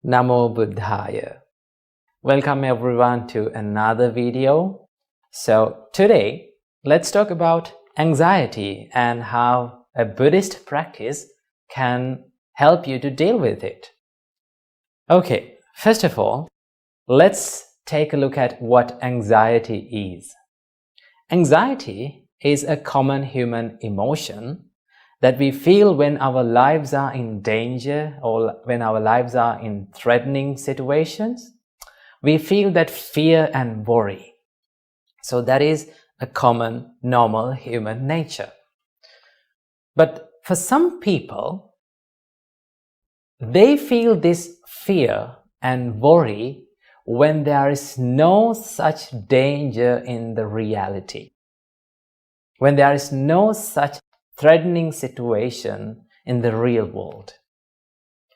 Namo Buddhaya. Welcome everyone to another video. So today, let's talk about anxiety and how a Buddhist practice can help you to deal with it. Okay, first of all, let's take a look at what anxiety is. Anxiety is a common human emotion that we feel when our lives are in danger or when our lives are in threatening situations. We feel that fear and worry. So that is a common, normal human nature. But for some people, they feel this fear and worry when there is no such danger in the reality, when there is no such threatening situation in the real world.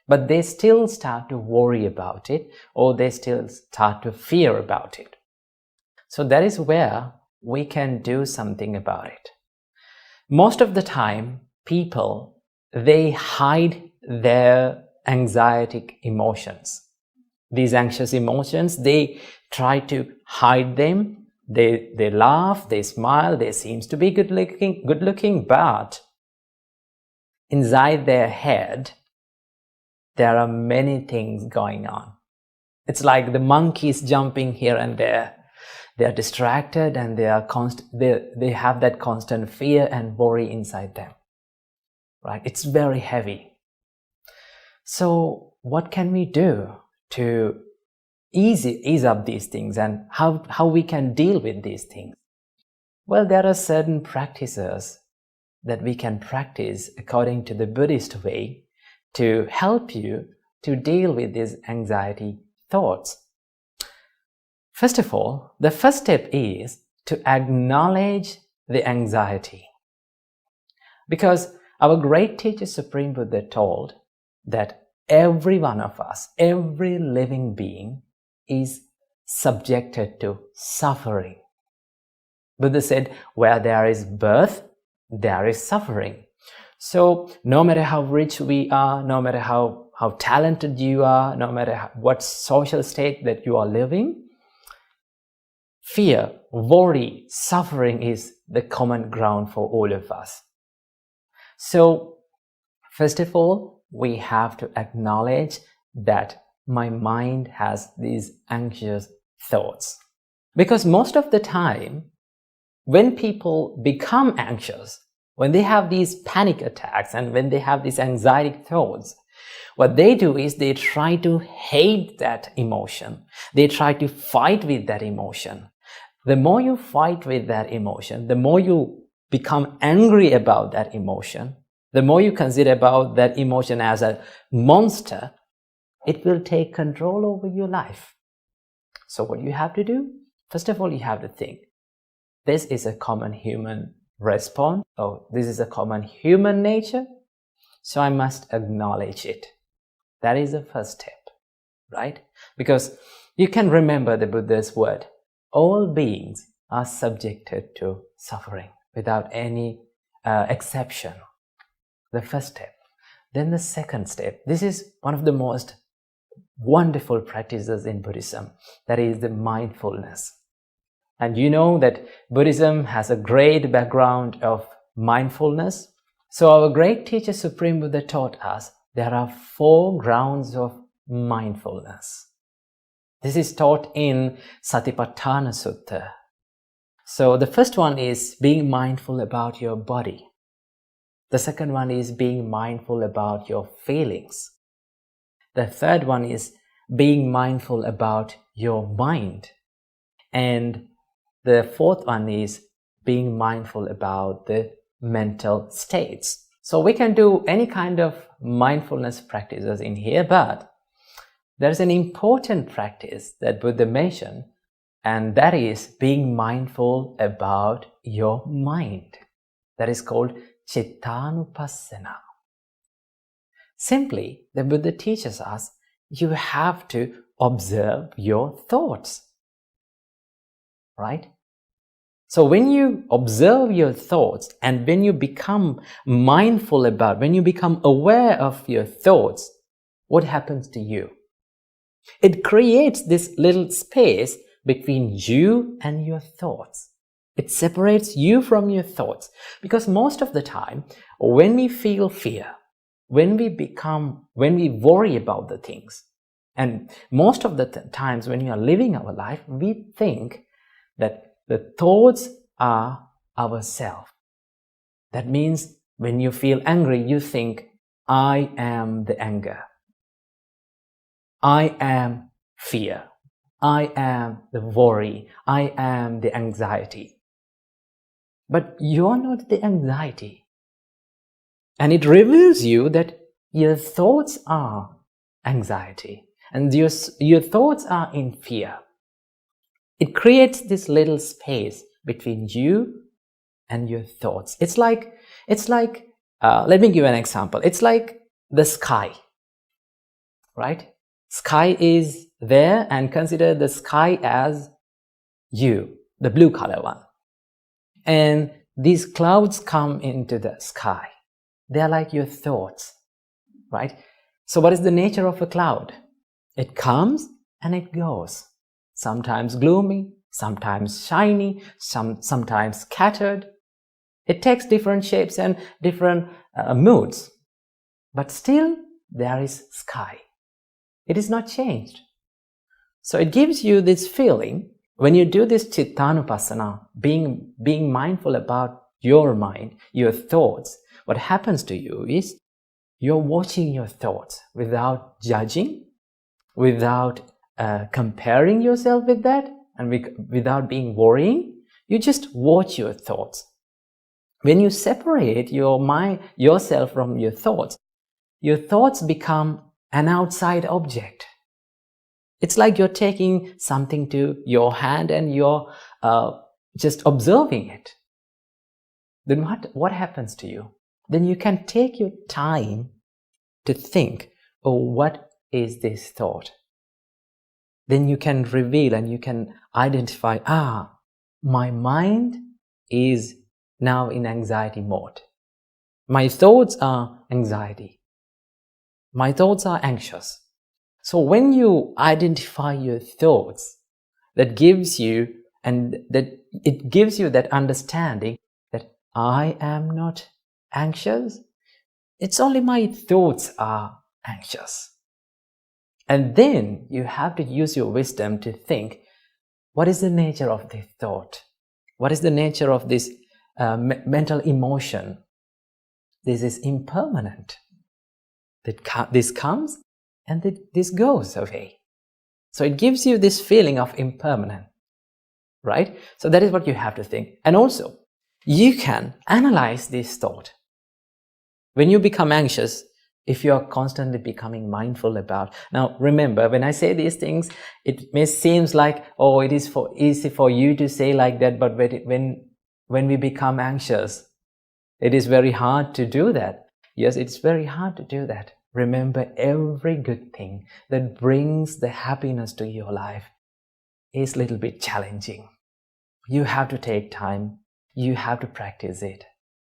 But they still start to worry about it, or they still start to fear about it. So that is where we can do something about it. Most of the time, people, they hide their anxietic emotions. These anxious emotions, they try to hide them. They laugh, they smile, they seem to be good looking, but inside their head, there are many things going on. It's like the monkeys jumping here and there. They are distracted and they have that constant fear and worry inside them. Right? It's very heavy. So what can we do to ease up these things, and how we can deal with these things? Well, there are certain practices that we can practice according to the Buddhist way to help you to deal with these anxiety thoughts. First of all, the first step is to acknowledge the anxiety. Because our great teacher Supreme Buddha told that every one of us, every living being, is subjected to suffering. Buddha said, where there is birth, there is suffering. So no matter how rich we are, no matter how talented you are, no matter what social state that you are living, fear, worry, suffering is the common ground for all of us. So first of all, we have to acknowledge that my mind has these anxious thoughts. Because most of the time, when people become anxious, when they have these panic attacks and when they have these anxiety thoughts, what they do is they try to hate that emotion. They try to fight with that emotion. The more you fight with that emotion, the more you become angry about that emotion, the more you consider about that emotion as a monster, it will take control over your life. So what you have to do? First of all, you have to think, this is a common human response, or this is a common human nature, so I must acknowledge it. That is the first step, right? Because you can remember the Buddha's word, all beings are subjected to suffering without any exception. The first step. Then the second step. This is one of the most wonderful practices in Buddhism. That is the mindfulness. And you know that Buddhism has a great background of mindfulness. So our great teacher Supreme Buddha taught us there are 4 grounds of mindfulness. This is taught in Satipatthana Sutta. So the first one is being mindful about your body. The second one is being mindful about your feelings. The third one is being mindful about your mind. And the fourth one is being mindful about the mental states. So we can do any kind of mindfulness practices in here, but there's an important practice that Buddha mentioned, and that is being mindful about your mind. That is called Chittanupassana. Simply, the Buddha teaches us you have to observe your thoughts. Right? So when you observe your thoughts and when you become mindful about, when you become aware of your thoughts, what happens to you? It creates this little space between you and your thoughts. It separates you from your thoughts. Because most of the time, when we feel fear, when we worry about the things, and most of the times when we are living our life, we think that the thoughts are ourself. That means when you feel angry, you think, I am the anger. I am fear. I am the worry. I am the anxiety. But you're not the anxiety. And it reveals you that your thoughts are anxiety. And your thoughts are in fear. It creates this little space between you and your thoughts. It's like, let me give an example. It's like the sky, right? Sky is there, and consider the sky as you, the blue color one. And these clouds come into the sky. They are like your thoughts, right? So what is the nature of a cloud? It comes and it goes. Sometimes gloomy, sometimes shiny, sometimes scattered. It takes different shapes and different moods. But still, there is sky. It is not changed. So it gives you this feeling, when you do this Chittanupassana, being mindful about your mind, your thoughts, what happens to you is you're watching your thoughts without judging, without comparing yourself with that, and without being worrying. You just watch your thoughts. When you separate your mind, yourself from your thoughts become an outside object. It's like you're taking something to your hand and you're just observing it. Then what happens to you? Then you can take your time to think, oh, what is this thought? Then you can reveal and you can identify, my mind is now in anxiety mode. My thoughts are anxiety. My thoughts are anxious. So when you identify your thoughts, that gives you that understanding that I am not anxious. It's only my thoughts are anxious. And then you have to use your wisdom to think, what is the nature of this thought? What is the nature of this mental emotion? This is impermanent. This comes and this goes away. So it gives you this feeling of impermanence, right? So that is what you have to think. And also, you can analyze this thought. When you become anxious, if you are constantly becoming mindful about... Now, remember, when I say these things, it may seem like, oh, it is easy for you to say like that, but when we become anxious, it is very hard to do that. Yes, it's very hard to do that. Remember, every good thing that brings the happiness to your life is a little bit challenging. You have to take time. You have to practice it,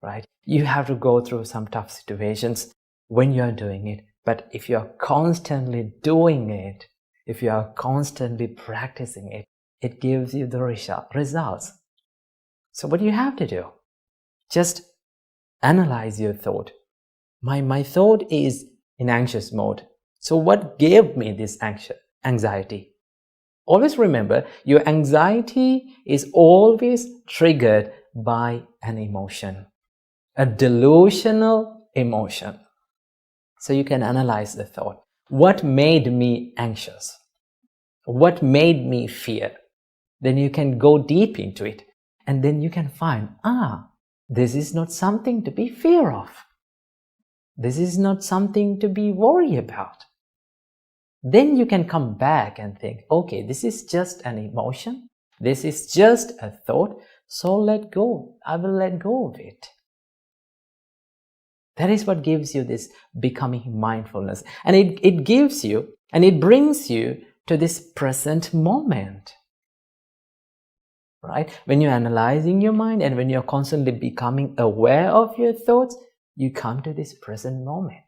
right? You have to go through some tough situations when you're doing it. But if you're constantly doing it, if you are constantly practicing it, it gives you the results. So what do you have to do? Just analyze your thought. My thought is in anxious mode. So what gave me this anxiety? Always remember, your anxiety is always triggered by an emotion, a delusional emotion. So you can analyze the thought. What made me anxious? What made me fear? Then you can go deep into it, and then you can find, this is not something to be fear of. This is not something to be worried about. Then you can come back and think, okay, this is just an emotion. This is just a thought. So let go. I will let go of it. That is what gives you this becoming mindfulness. And it gives you, and it brings you to this present moment. Right? When you're analyzing your mind and when you're constantly becoming aware of your thoughts, you come to this present moment,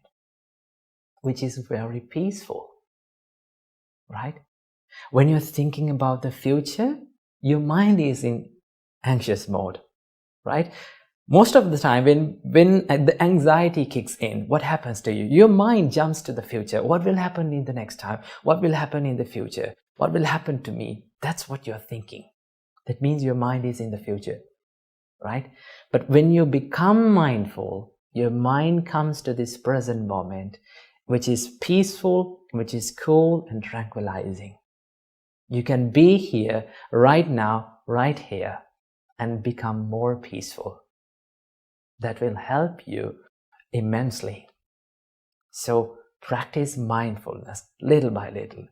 which is very peaceful. right? When you're thinking about the future, your mind is in anxious mode, right? Most of the time when the anxiety kicks in, what happens to you? Your mind jumps to the future. What will happen in the next time? What will happen in the future? What will happen to me? That's what you're thinking. That means your mind is in the future, right? But when you become mindful, your mind comes to this present moment, which is peaceful, which is cool and tranquilizing. You can be here right now, right here, and become more peaceful. That will help you immensely. So practice mindfulness little by little.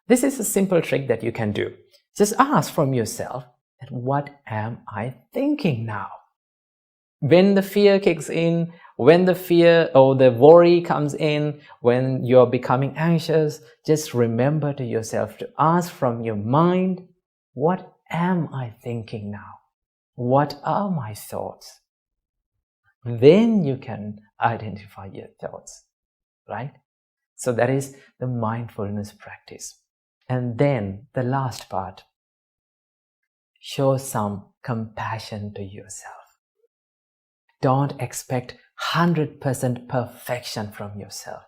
This is a simple trick that you can do. Just ask from yourself, that what am I thinking now? When the fear kicks in, when the fear or the worry comes in, when you're becoming anxious, just remember to yourself to ask from your mind, what am I thinking now? What are my thoughts? Then you can identify your thoughts, right? So that is the mindfulness practice. And then the last part, show some compassion to yourself. Don't expect 100% perfection from yourself.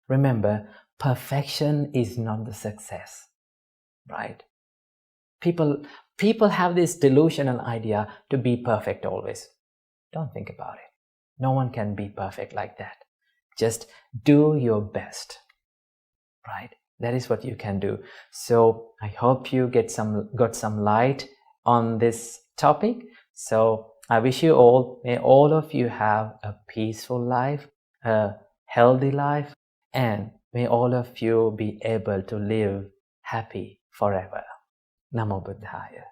Remember, perfection is not the success, right? People have this delusional idea to be perfect always. Don't think about it. No one can be perfect like that. Just do your best, right? That is what you can do. So I hope you got some light on this topic. So I wish you all, may all of you have a peaceful life, a healthy life, and may all of you be able to live happy forever. Namo Buddhaya.